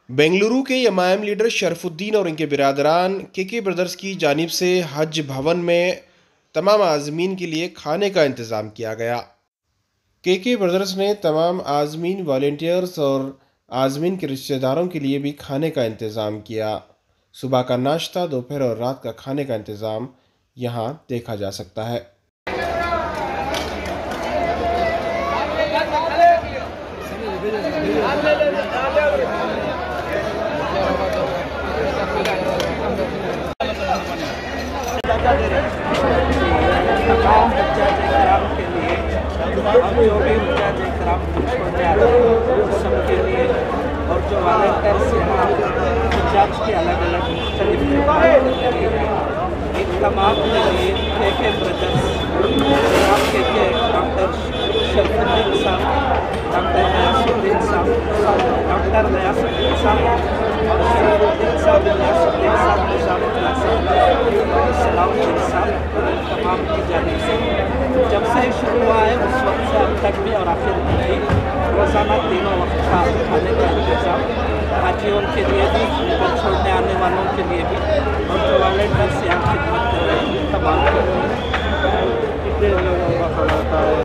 बेंगलुरु के MIM leader Sharfuddin और इनके बिरादरान केके ब्रदर्स की जानिब से हज भवन में तमाम आज़मीन के लिए खाने का इंतज़ाम किया गया। केके ब्रदर्स ने तमाम आज़मीन, वॉलंटियर्स और आज़मीन के रिश्तेदारों के लिए भी खाने का इंतज़ाम किया। सुबह का नाश्ता, दोपहर और रात का खाने का इंतज़ाम यहाँ देखा जा सकता है। तमाम हुज्जाज इकराम के लिए हम जो भी हुज्जाज इकराम छोड़ने आते हैं सबके लिए, और जो वॉलंटियर्स यहाँ हुज्जाज के अलग अलग मुख्तलिफ इन तमाम के लिए केके ब्रदर्स, जनाब के डॉक्टर शरफुद्दीन साहब, डॉक्टर नयासुद्दीन साहब, डॉक्टर नयासुद्दीन साहब और शरफुद्दीन साहब, नयासुद्दीन साहब, निज़ामुद्दीन साहब, सलाउद्दीन साहब, तमाम की जानिब से जब से शुरू हुआ है उस वक्त से अब तक भी और आखिर में भी रोज़ाना तीनों वक्त का खाने का इंतज़ाम हाजियों के लिए भी, उनको छोड़ने आने वालों के लिए भी, और जो वॉलंटियर्स यहाँ खिदमत कर रहे हैं तमाम के लिए। कितने लोगों का खाना होता है?